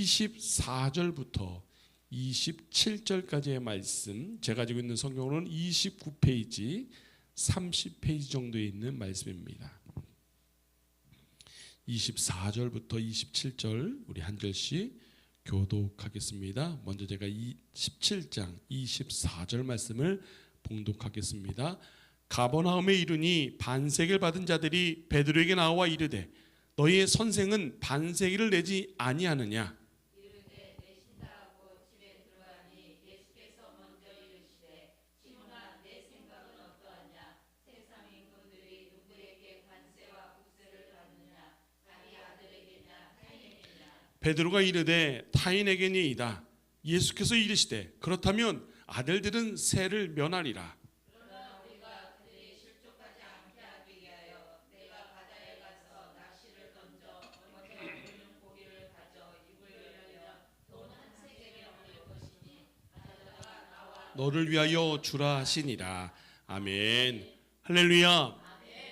24절부터 27절까지의 말씀, 제가 가지고 있는 성경으로는 29페이지, 30페이지 정도에 있는 말씀입니다. 24절부터 27절 우리 한 절씩 교독하겠습니다. 먼저 제가 17장 24절 말씀을 봉독하겠습니다. 가버나움에 이르니 반세계를 받은 자들이 베드로에게 나와 이르되 너희의 선생은 반세계를 내지 아니하느냐? 이르되 내신다하고 집에 들어가니 예수께서 먼저 이르시되 시몬아 내 생각은 어떠하냐? 세상 인군들이 누구에게 관세와 국세를 받느냐? 자기 아들에게냐 타인에게냐? 베드로가 이르되 타인에게니이다. 예수께서 이르시되 그렇다면 아들들은 세를 면하리라. 그러나 우리가 그들이 실족하지 않게 하기 위하여 내가 바다에 가서 낚시를 던져 먼저 굴는 고기를 가져 입을 열면 돈 한 세겔이 얻을 것이니 가져다가 나와 너를 위하여 주라 하시니라. 아멘. 할렐루야.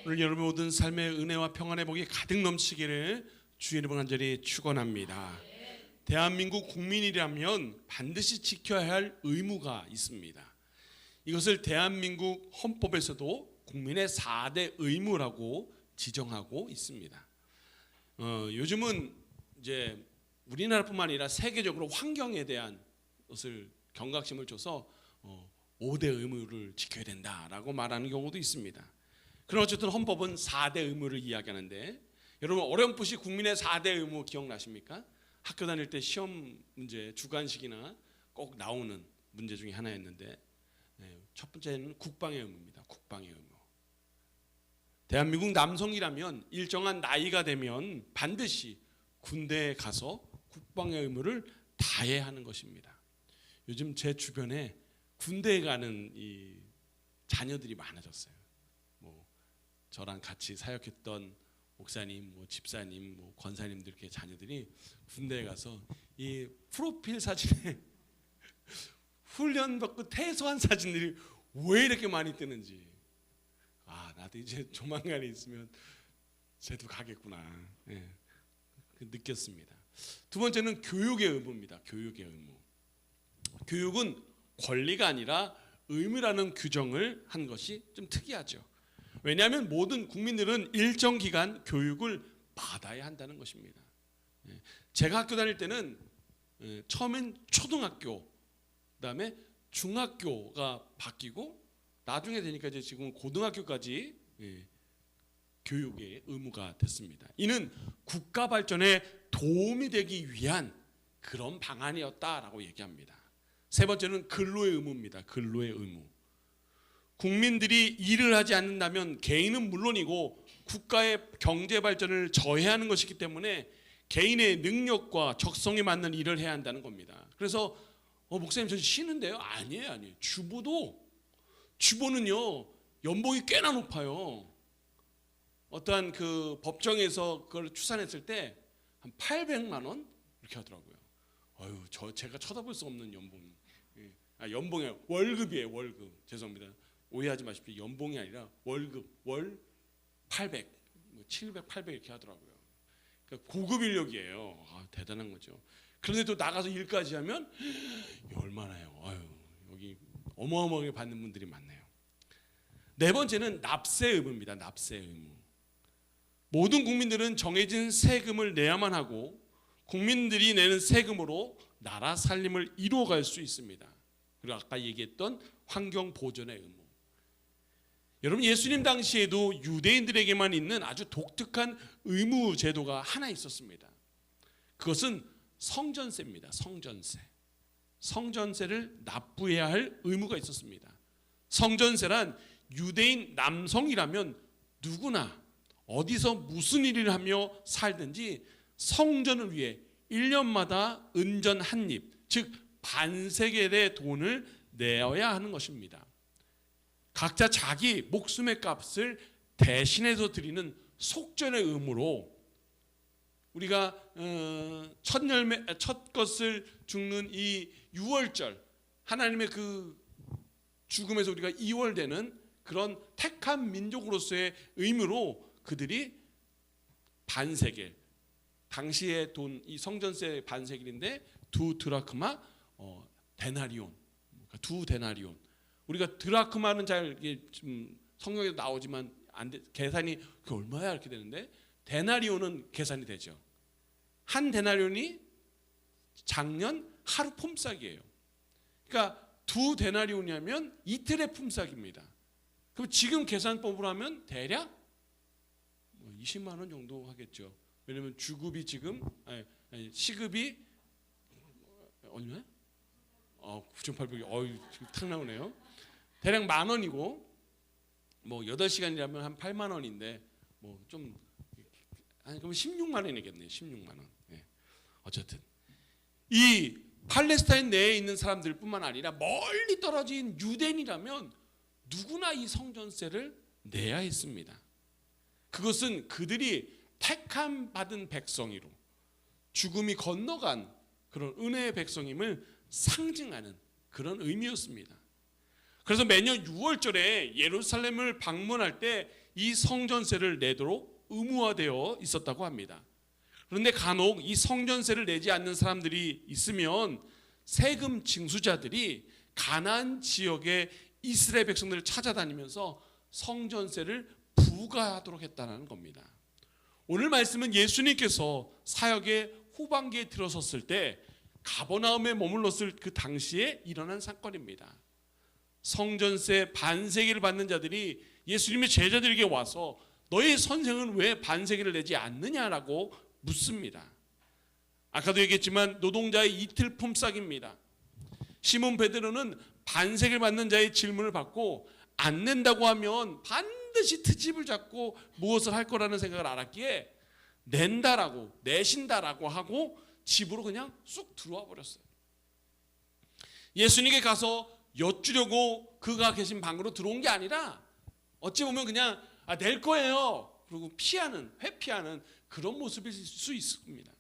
오늘 여러분 모든 삶의 은혜와 평안의 복이 가득 넘치기를 주의 이름으로 간절히 축원합니다. 대한민국 국민이라면 반드시 지켜야 할 의무가 있습니다. 이것을 대한민국 헌법에서도 국민의 4대 의무라고 지정하고 있습니다. 요즘은 이제 우리나라뿐만 아니라 세계적으로 환경에 대한 것을 경각심을 줘서 5대 의무를 지켜야 된다라고 말하는 경우도 있습니다. 그러나 어쨌든 헌법은 4대 의무를 이야기하는데, 여러분 어렴풋이 국민의 4대 의무 기억나십니까? 학교 다닐 때 시험 문제 주관식이나 꼭 나오는 문제 중에 하나였는데, 첫 번째는 국방의 의무입니다. 국방의 의무. 대한민국 남성이라면 일정한 나이가 되면 반드시 군대에 가서 국방의 의무를 다해야 하는 것입니다. 요즘 제 주변에 군대에 가는 이 자녀들이 많아졌어요. 뭐 저랑 같이 사역했던 목사님, 집사님, 권사님들 이렇게 자녀들이 군대에 가서 이 프로필 사진에 훈련 받고 퇴소한 사진들이 왜 이렇게 많이 뜨는지, 나도 이제 조만간에 있으면 쟤도 가겠구나, 느꼈습니다. 두 번째는 교육의 의무입니다. 교육의 의무. 교육은 권리가 아니라 의무라는 규정을 한 것이 좀 특이하죠. 왜냐하면 모든 국민들은 일정 기간 교육을 받아야 한다는 것입니다. 제가 학교 다닐 때는 처음엔 초등학교, 그다음에 중학교가 바뀌고 나중에 되니까 이제 지금 고등학교까지 교육의 의무가 됐습니다. 이는 국가 발전에 도움이 되기 위한 그런 방안이었다라고 얘기합니다. 세 번째는 근로의 의무입니다. 근로의 의무. 국민들이 일을 하지 않는다면 개인은 물론이고 국가의 경제 발전을 저해하는 것이기 때문에 개인의 능력과 적성에 맞는 일을 해야 한다는 겁니다. 그래서 목사님 저 쉬는데요? 아니에요. 주부는요 연봉이 꽤나 높아요. 어떠한 그 법정에서 그걸 추산했을 때 한 800만 원 이렇게 하더라고요. 제가 쳐다볼 수 없는 연봉. 연봉이에요. 월급이에요. 월급. 죄송합니다. 오해하지 마십시오. 연봉이 아니라 월급. 월 800, 700, 800 이렇게 하더라고요. 그러니까 고급 인력이에요. 대단한 거죠. 그런데 또 나가서 일까지 하면 얼마나요? 여기 어마어마하게 받는 분들이 많네요. 네 번째는 납세 의무입니다. 납세 의무. 모든 국민들은 정해진 세금을 내야만 하고 국민들이 내는 세금으로 나라 살림을 이루어갈 수 있습니다. 그리고 아까 얘기했던 환경 보존의 의무. 여러분 예수님 당시에도 유대인들에게만 있는 아주 독특한 의무 제도가 하나 있었습니다. 그것은 성전세입니다. 성전세. 성전세를 납부해야 할 의무가 있었습니다. 성전세란 유대인 남성이라면 누구나 어디서 무슨 일을 하며 살든지 성전을 위해 1년마다 은전 한 입, 즉 반세겔의 돈을 내어야 하는 것입니다. 각자 자기 목숨의 값을 대신해서 드리는 속전의 의무로 우리가 첫 것을 죽는 이 유월절, 하나님의 그 죽음에서 우리가 이월되는 그런 택한 민족으로서의 의무로 그들이 반세겔, 당시의 돈, 이 성전세 반세겔인데 두 드라크마 데나리온, 그러니까 두 데나리온. 우리가 드라크마는 잘 이게 좀 성경에도 나오지만 계산이 그 얼마야 이렇게 되는데 데나리온은 계산이 되죠. 한 데나리온이 작년 하루 품삯이에요. 그러니까 두 데나리온이면 이틀의 품삯입니다. 그럼 지금 계산법으로 하면 대략 20만 원 정도 하겠죠. 왜냐면 주급이 지금 시급이 얼마야? 9,800이 지금 탁 나오네요. 대략 10,000원이고 뭐 8시간이라면 한 8만 원인데 뭐 좀 그럼 16만 원이겠네요. 16만 원. 예. 어쨌든 이 팔레스타인 내에 있는 사람들뿐만 아니라 멀리 떨어진 유대인이라면 누구나 이 성전세를 내야 했습니다. 그것은 그들이 택함 받은 백성이로 죽음이 건너간 그런 은혜의 백성임을 상징하는 그런 의미였습니다. 그래서 매년 6월절에 예루살렘을 방문할 때 이 성전세를 내도록 의무화되어 있었다고 합니다. 그런데 간혹 이 성전세를 내지 않는 사람들이 있으면 세금 징수자들이 가나안 지역의 이스라엘 백성들을 찾아다니면서 성전세를 부과하도록 했다는 겁니다. 오늘 말씀은 예수님께서 사역의 후반기에 들어섰을 때 가버나움에 머물렀을 그 당시에 일어난 사건입니다. 성전세 반세기를 받는 자들이 예수님의 제자들에게 와서 너희 선생은 왜 반세기를 내지 않느냐라고 묻습니다. 아까도 얘기했지만 노동자의 이틀 품삯입니다. 시몬 베드로는 반세기를 받는 자의 질문을 받고 안 낸다고 하면 반드시 트집을 잡고 무엇을 할 거라는 생각을 알았기에 낸다라고 내신다라고 하고 집으로 그냥 쑥 들어와 버렸어요. 예수님께 가서 여쭈려고 그가 계신 방으로 들어온 게 아니라 어찌 보면 그냥 낼 거예요. 그리고 회피하는 그런 모습일 수 있습니다.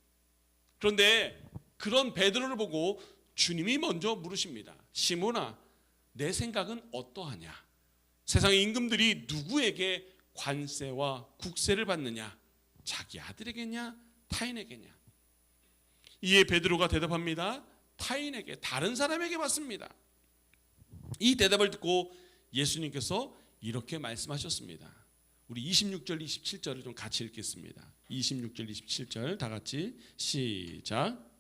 그런데 그런 베드로를 보고 주님이 먼저 물으십니다. 시몬아, 내 생각은 어떠하냐? 세상의 임금들이 누구에게 관세와 국세를 받느냐? 자기 아들에게냐? 타인에게냐? 이에 베드로가 대답합니다. 타인에게, 다른 사람에게 받습니다. 이 대답을 듣고 예수님께서 이렇게 말씀하셨습니다. 우리 26절 27절을 좀 같이 읽겠습니다. 26절 27절 다 같이 시작.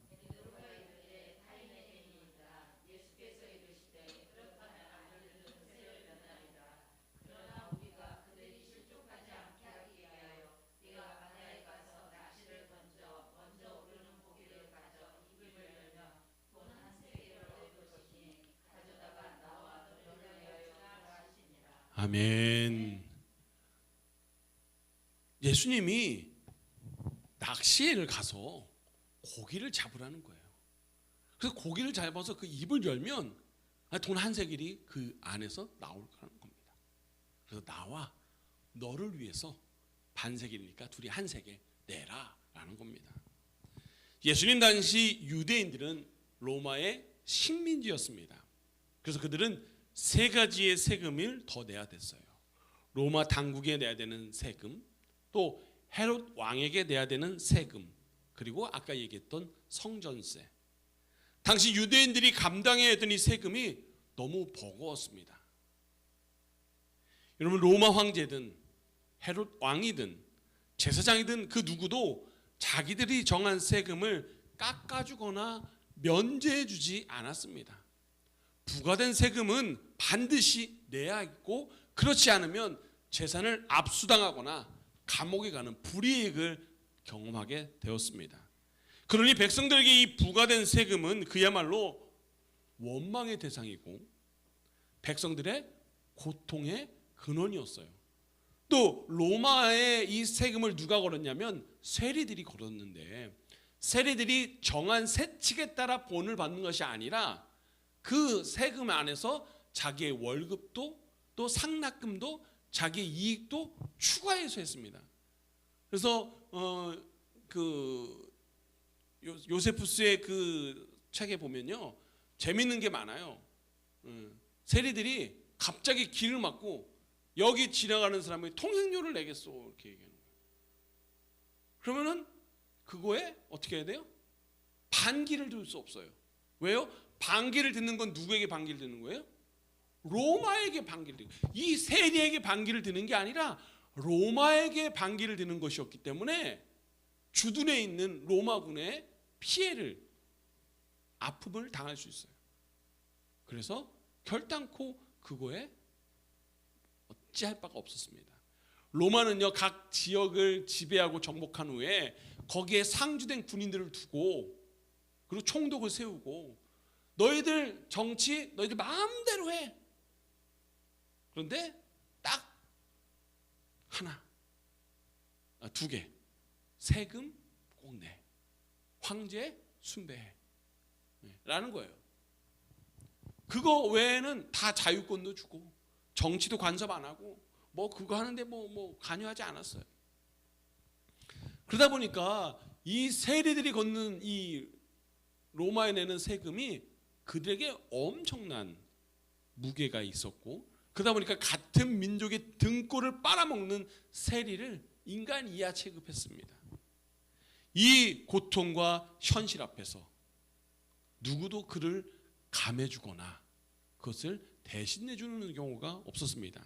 아멘. 예수님이 낚시를 가서 고기를 잡으라는 거예요. 그래서 고기를 잡아서 그 입을 열면 돈 한 세겔이 그 안에서 나올 거라는 겁니다. 그래서 나와 너를 위해서 반세겔이니까 둘이 한 세겔 내라라는 겁니다. 예수님 당시 유대인들은 로마의 식민지였습니다. 그래서 그들은 세 가지의 세금을 더 내야 됐어요. 로마 당국에 내야 되는 세금, 또 헤롯 왕에게 내야 되는 세금, 그리고 아까 얘기했던 성전세. 당시 유대인들이 감당해야 했던 이 세금이 너무 버거웠습니다. 여러분, 로마 황제든 헤롯 왕이든 제사장이든 그 누구도 자기들이 정한 세금을 깎아주거나 면제해주지 않았습니다. 부과된 세금은 반드시 내야 했고, 그렇지 않으면 재산을 압수당하거나 감옥에 가는 불이익을 경험하게 되었습니다. 그러니 백성들에게 이 부과된 세금은 그야말로 원망의 대상이고 백성들의 고통의 근원이었어요. 또 로마의 이 세금을 누가 걸었냐면 세리들이 걸었는데, 세리들이 정한 세칙에 따라 본을 받는 것이 아니라 그 세금 안에서 자기의 월급도 또 상납금도 자기의 이익도 추가해서 했습니다. 그래서 요세푸스의 그 책에 보면요, 재밌는 게 많아요. 세리들이 갑자기 길을 막고 여기 지나가는 사람이 통행료를 내겠소 이렇게 얘기하는 거예요. 그러면은 그거에 어떻게 해야 돼요? 반기를 들 수 없어요. 왜요? 반기를 듣는 건 누구에게 반기를 듣는 거예요? 로마에게 반기를 드는 거예요. 이 세리에게 반기를 드는 게 아니라 로마에게 반기를 드는 것이었기 때문에 주둔해 있는 로마군의 피해를, 아픔을 당할 수 있어요. 그래서 결단코 그거에 어찌할 바가 없었습니다. 로마는요, 각 지역을 지배하고 정복한 후에 거기에 상주된 군인들을 두고, 그리고 총독을 세우고, 너희들 정치 너희들 마음대로 해. 그런데 딱 하나, 두 개, 세금 꼭 내, 황제 숭배해 라는 거예요. 그거 외에는 다 자유권도 주고 정치도 간섭 안 하고 뭐 그거 하는데 뭐 관여하지 않았어요. 그러다 보니까 이 세리들이 걷는 이 로마에 내는 세금이 그들에게 엄청난 무게가 있었고, 그러다 보니까 같은 민족의 등골을 빨아먹는 세리를 인간 이하 취급했습니다. 이 고통과 현실 앞에서 누구도 그를 감해주거나 그것을 대신해주는 경우가 없었습니다.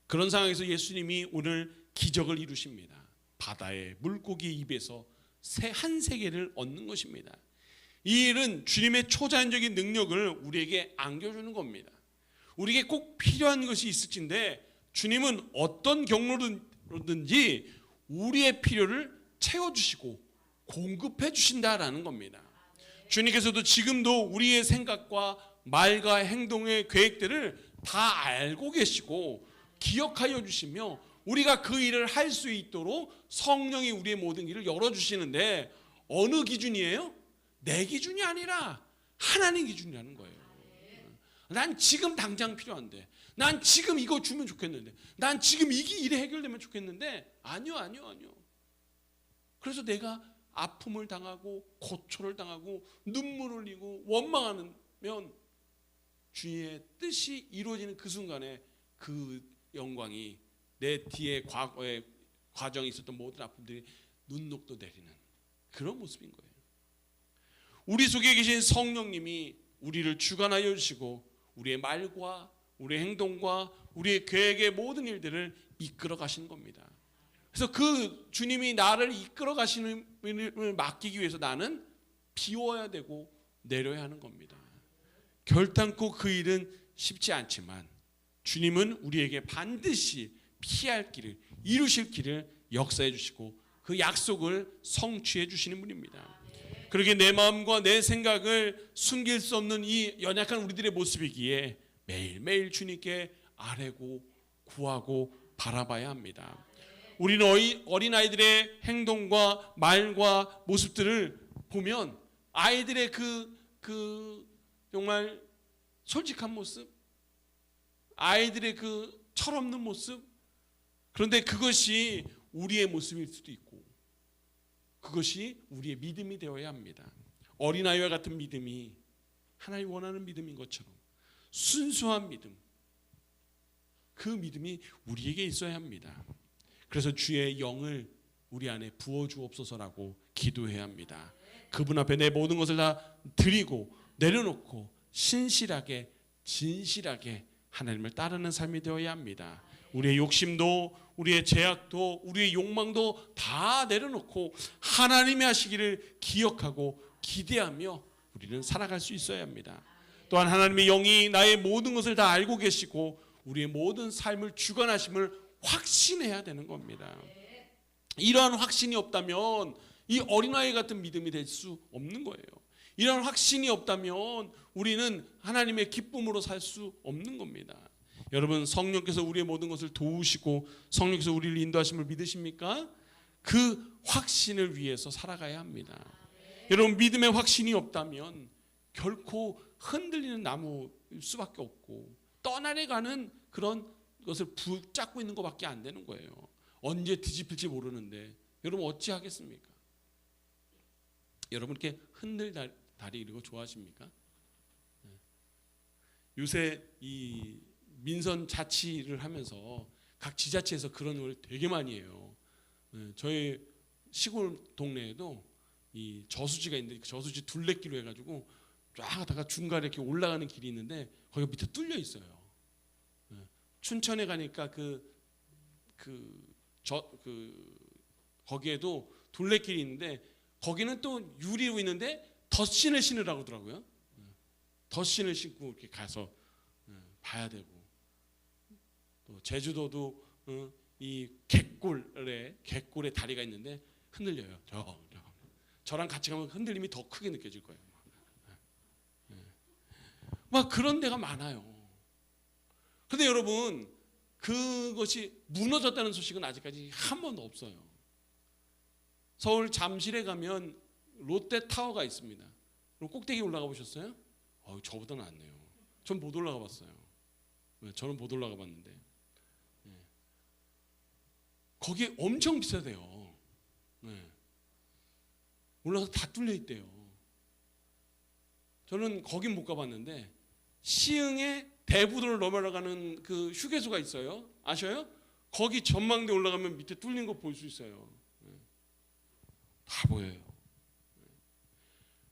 그런 상황에서 예수님이 오늘 기적을 이루십니다. 바다의 물고기 입에서 새 한 세계를 얻는 것입니다. 이 일은 주님의 초자연적인 능력을 우리에게 안겨주는 겁니다. 우리에게 꼭 필요한 것이 있을진데 주님은 어떤 경로로든지 우리의 필요를 채워주시고 공급해 주신다라는 겁니다. 주님께서도 지금도 우리의 생각과 말과 행동의 계획들을 다 알고 계시고 기억하여 주시며 우리가 그 일을 할 수 있도록 성령이 우리의 모든 길을 열어주시는데, 어느 기준이에요? 내 기준이 아니라 하나님 기준이라는 거예요. 난 지금 당장 필요한데, 난 지금 이거 주면 좋겠는데, 난 지금 이게 일이 해결되면 좋겠는데, 아니요. 그래서 내가 아픔을 당하고 고초를 당하고 눈물 흘리고 원망하면 주의 뜻이 이루어지는 그 순간에 그 영광이 내 뒤에 과거에 과정에 있었던 모든 아픔들이 눈녹도 내리는 그런 모습인 거예요. 우리 속에 계신 성령님이 우리를 주관하여 주시고 우리의 말과 우리의 행동과 우리의 계획의 모든 일들을 이끌어 가시는 겁니다. 그래서 그 주님이 나를 이끌어 가시는 일을 맡기기 위해서 나는 비워야 되고 내려야 하는 겁니다. 결단코 그 일은 쉽지 않지만 주님은 우리에게 반드시 피할 길을, 이루실 길을 역사해 주시고 그 약속을 성취해 주시는 분입니다. 그러게 내 마음과 내 생각을 숨길 수 없는 이 연약한 우리들의 모습이기에 매일매일 주님께 아뢰고 구하고 바라봐야 합니다. 우리는 어린아이들의 행동과 말과 모습들을 보면 아이들의 그 정말 솔직한 모습, 아이들의 그 철없는 모습, 그런데 그것이 우리의 모습일 수도 있고 그것이 우리의 믿음이 되어야 합니다. 어린아이와 같은 믿음이 하나님 원하는 믿음인 것처럼 순수한 믿음, 그 믿음이 우리에게 있어야 합니다. 그래서 주의 영을 우리 안에 부어주옵소서라고 기도해야 합니다. 그분 앞에 내 모든 것을 다 드리고 내려놓고 신실하게 진실하게 하나님을 따르는 삶이 되어야 합니다. 우리의 욕심도 우리의 죄악도 우리의 욕망도 다 내려놓고 하나님이 하시기를 기억하고 기대하며 우리는 살아갈 수 있어야 합니다. 또한 하나님의 영이 나의 모든 것을 다 알고 계시고 우리의 모든 삶을 주관하심을 확신해야 되는 겁니다. 이러한 확신이 없다면 이 어린아이 같은 믿음이 될 수 없는 거예요. 이러한 확신이 없다면 우리는 하나님의 기쁨으로 살 수 없는 겁니다. 여러분, 성령께서 우리의 모든 것을 도우시고 성령께서 우리를 인도하심을 믿으십니까? 그 확신을 위해서 살아가야 합니다. 여러분, 믿음의 확신이 없다면 결코 흔들리는 나무일 수밖에 없고 떠나려가는 그런 것을 붙잡고 있는 것밖에 안 되는 거예요. 언제 뒤집힐지 모르는데 여러분 어찌 하겠습니까? 여러분 이렇게 흔들다리 이런 거 좋아하십니까? 요새 이 민선 자치를 하면서 각 지자체에서 그런 걸 되게 많이 해요. 저희 시골 동네에도 이 저수지가 있는데 그 저수지 둘레길로 해가지고 쫙 하다가 중간에 이렇게 올라가는 길이 있는데 거기가 밑에 뚫려 있어요. 춘천에 가니까 거기에도 둘레길이 있는데 거기는 또 유리로 있는데 덧신을 신으라고 하더라고요. 덧신을 신고 이렇게 가서 봐야 되고, 또 제주도도 이 갯골에 다리가 있는데 흔들려요. 저랑 같이 가면 흔들림이 더 크게 느껴질 거예요. 막 그런 데가 많아요. 근데 여러분, 그것이 무너졌다는 소식은 아직까지 한 번도 없어요. 서울 잠실에 가면 롯데타워가 있습니다. 그럼 꼭대기 올라가 보셨어요? 저보다 낫네요. 전 못 올라가 봤어요. 저는 못 올라가 봤는데 거기 엄청 비싸대요. 올라가서 다 뚫려 있대요. 저는 거긴 못 가봤는데 시흥에 대부도를 넘어가는 그 휴게소가 있어요. 아셔요? 거기 전망대 올라가면 밑에 뚫린 거 볼 수 있어요. 다 보여요.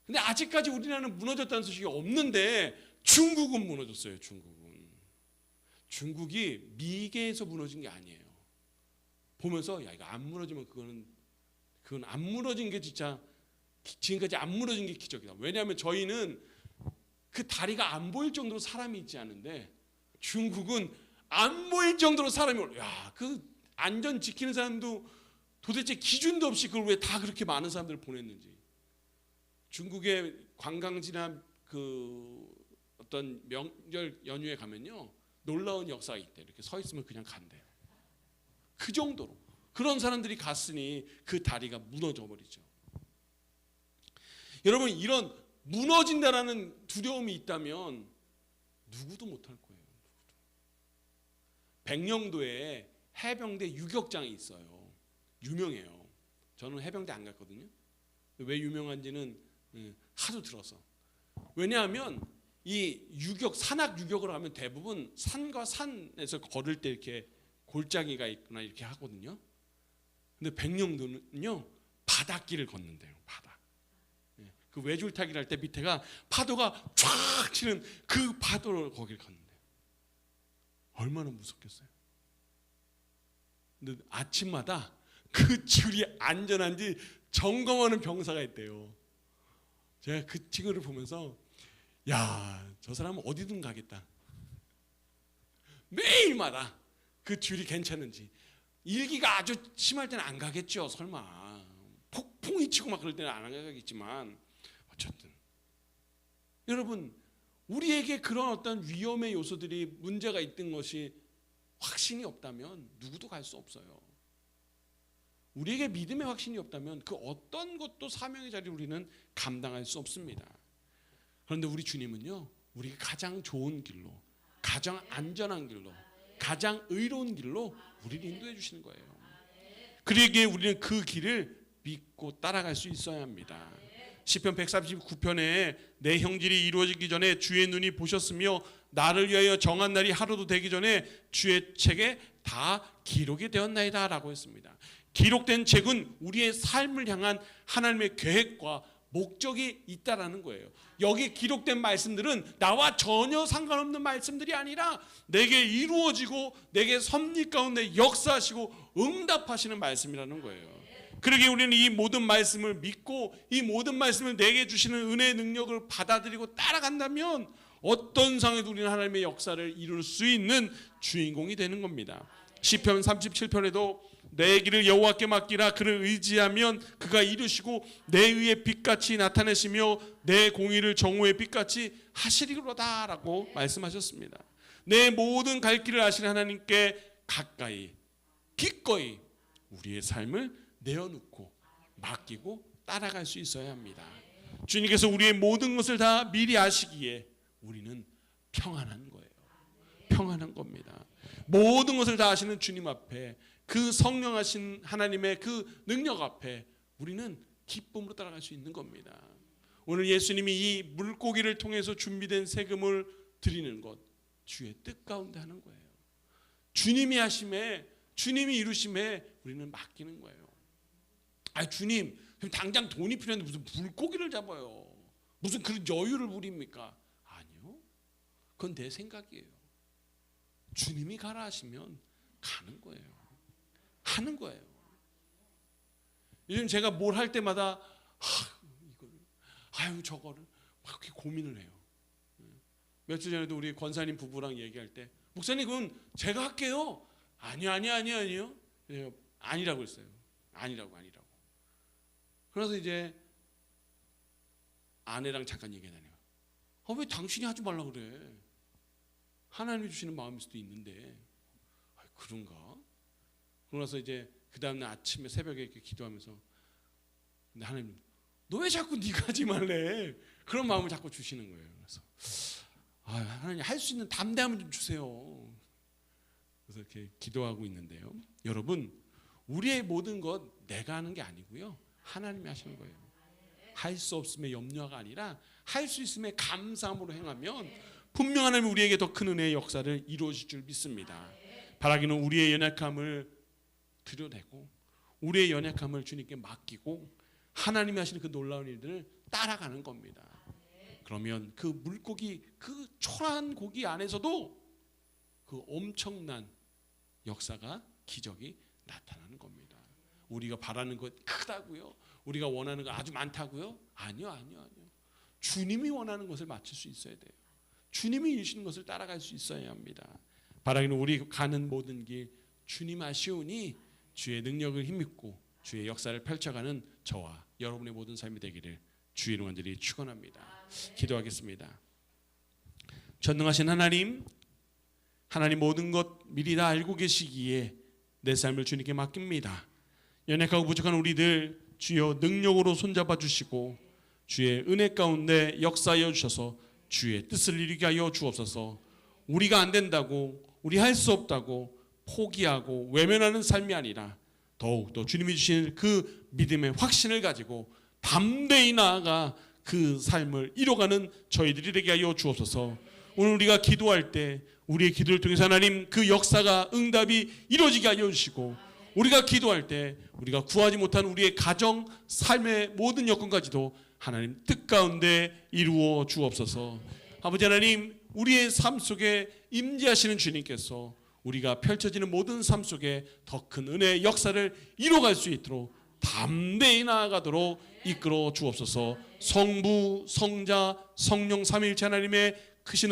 근데 아직까지 우리나라는 무너졌다는 소식이 없는데 중국은 무너졌어요. 중국이 미개에서 무너진 게 아니에요. 보면서 야, 이거 안 무너지면 그건 안 무너진 게 진짜 지금까지 안 무너진 게 기적이다. 왜냐하면 저희는 그 다리가 안 보일 정도로 사람이 있지 않은데 중국은 안 보일 정도로 사람이 그 안전 지키는 사람도 도대체 기준도 없이 그걸 왜 다 그렇게 많은 사람들을 보냈는지. 중국의 관광지나 그 어떤 명절 연휴에 가면요 놀라운 역사가 있대. 이렇게 서 있으면 그냥 간대요. 그 정도로 그런 사람들이 갔으니 그 다리가 무너져 버리죠. 여러분, 이런 무너진다라는 두려움이 있다면 누구도 못할 거예요. 백령도에 해병대 유격장이 있어요. 유명해요. 저는 해병대 안 갔거든요. 왜 유명한지는 하도 들어서. 왜냐하면 이 산악 유격을 하면 대부분 산과 산에서 걸을 때 이렇게 골짜기가 있거나 이렇게 하거든요. 근데 백령도는요 바닷길을 걷는데요. 바다. 그 외줄타기를 할 때 밑에가 파도가 쫙 치는 그 파도를 거기를 걷는데요. 얼마나 무섭겠어요. 근데 아침마다 그 줄이 안전한지 점검하는 병사가 있대요. 제가 그 친구를 보면서 야, 저 사람은 어디든 가겠다. 매일마다 그 줄이 괜찮은지. 일기가 아주 심할 때는 안 가겠죠. 설마 폭풍이 치고 막 그럴 때는 안 가겠지만 어쨌든 여러분, 우리에게 그런 어떤 위험의 요소들이 문제가 있던 것이 확신이 없다면 누구도 갈 수 없어요. 우리에게 믿음의 확신이 없다면 그 어떤 것도 사명의 자리를 우리는 감당할 수 없습니다. 그런데 우리 주님은요, 우리가 가장 좋은 길로, 가장 안전한 길로, 가장 의로운 길로 우리를 인도해 주시는 거예요. 그러기에 우리는 그 길을 믿고 따라갈 수 있어야 합니다. 시편 139편에 내 형질이 이루어지기 전에 주의 눈이 보셨으며 나를 위하여 정한 날이 하루도 되기 전에 주의 책에 다 기록이 되었나이다 라고 했습니다. 기록된 책은 우리의 삶을 향한 하나님의 계획과 목적이 있다라는 거예요. 여기 기록된 말씀들은 나와 전혀 상관없는 말씀들이 아니라 내게 이루어지고 내게 섭리 가운데 역사하시고 응답하시는 말씀이라는 거예요. 그러기에 우리는 이 모든 말씀을 믿고 이 모든 말씀을 내게 주시는 은혜의 능력을 받아들이고 따라간다면 어떤 상황에도 우리는 하나님의 역사를 이룰 수 있는 주인공이 되는 겁니다. 시편 37편에도 내 길을 여호와께 맡기라. 그를 의지하면 그가 이루시고 내 의의 빛같이 나타내시며 내 공의를 정오의 빛같이 하시리로다 라고 말씀하셨습니다. 내 모든 갈 길을 아시는 하나님께 가까이 기꺼이 우리의 삶을 내어놓고 맡기고 따라갈 수 있어야 합니다. 주님께서 우리의 모든 것을 다 미리 아시기에 우리는 평안한 거예요. 평안한 겁니다. 모든 것을 다 아시는 주님 앞에, 그 성령하신 하나님의 그 능력 앞에 우리는 기쁨으로 따라갈 수 있는 겁니다. 오늘 예수님이 이 물고기를 통해서 준비된 세금을 드리는 것, 주의 뜻 가운데 하는 거예요. 주님이 하심에, 주님이 이루심에 우리는 맡기는 거예요. 주님, 그럼 당장 돈이 필요한데 무슨 물고기를 잡아요? 무슨 그런 여유를 부립니까? 아니요. 그건 내 생각이에요. 주님이 가라 하시면 가는 거예요. 하는 거예요. 요즘 제가 뭘 할 때마다 이거를 저거를 막 이렇게 고민을 해요. 며칠 전에도 우리 권사님 부부랑 얘기할 때 목사님 그건 제가 할게요. 아니요. 아니라고 했어요. 아니라고. 그래서 이제 아내랑 잠깐 얘기하다니요. 왜 당신이 하지 말라 그래? 하나님이 주시는 마음일 수도 있는데. 그런가? 그러고서 이제 그 다음날 아침에 새벽에 이렇게 기도하면서 근데 하나님 너 왜 자꾸 네가 하지 말래? 그런 마음을 자꾸 주시는 거예요. 그래서 하나님 할 수 있는 담대함을 좀 주세요. 그래서 이렇게 기도하고 있는데요. 여러분 우리의 모든 것 내가 하는 게 아니고요. 하나님이 하시는 거예요. 할 수 없음의 염려가 아니라 할 수 있음의 감사함으로 행하면 분명 하나님 우리에게 더 큰 은혜의 역사를 이루어질 줄 믿습니다. 바라기는 우리의 연약함을 드러내고 우리의 연약함을 주님께 맡기고 하나님이 하시는 그 놀라운 일들을 따라가는 겁니다. 그러면 그 물고기 그 초라한 고기 안에서도 그 엄청난 역사가 기적이 나타나는 겁니다. 우리가 바라는 것 크다고요? 우리가 원하는 것 아주 많다고요? 아니요. 주님이 원하는 것을 맞출 수 있어야 돼요. 주님이 이루시는 것을 따라갈 수 있어야 합니다. 바라기는 우리 가는 모든 길 주님 아시오니 주의 능력을 힘입고 주의 역사를 펼쳐가는 저와 여러분의 모든 삶이 되기를 주의 이름 간절히 축원합니다. 기도하겠습니다. 전능하신 하나님 모든 것 미리 다 알고 계시기에 내 삶을 주님께 맡깁니다. 연약하고 부족한 우리들 주여 능력으로 손잡아 주시고 주의 은혜 가운데 역사하여 주셔서 주의 뜻을 이루게 하여 주옵소서. 우리가 안 된다고 우리 할 수 없다고 포기하고 외면하는 삶이 아니라 더욱더 주님이 주신 그 믿음의 확신을 가지고 담대히 나아가 그 삶을 이뤄가는 저희들이 되게 하여 주옵소서. 오늘 우리가 기도할 때 우리의 기도를 통해서 하나님 그 역사가 응답이 이루어지게 하여 주시고 우리가 기도할 때 우리가 구하지 못한 우리의 가정, 삶의 모든 여건까지도 하나님 뜻 가운데 이루어 주옵소서. 아버지 하나님 우리의 삶 속에 임재하시는 주님께서 우리가 펼쳐지는 모든 삶 속에 더 큰 은혜의 역사를 이뤄갈 수 있도록 담대히 나아가도록 이끌어 주옵소서. 성부, 성자, 성령 삼위일체 하나님의 크신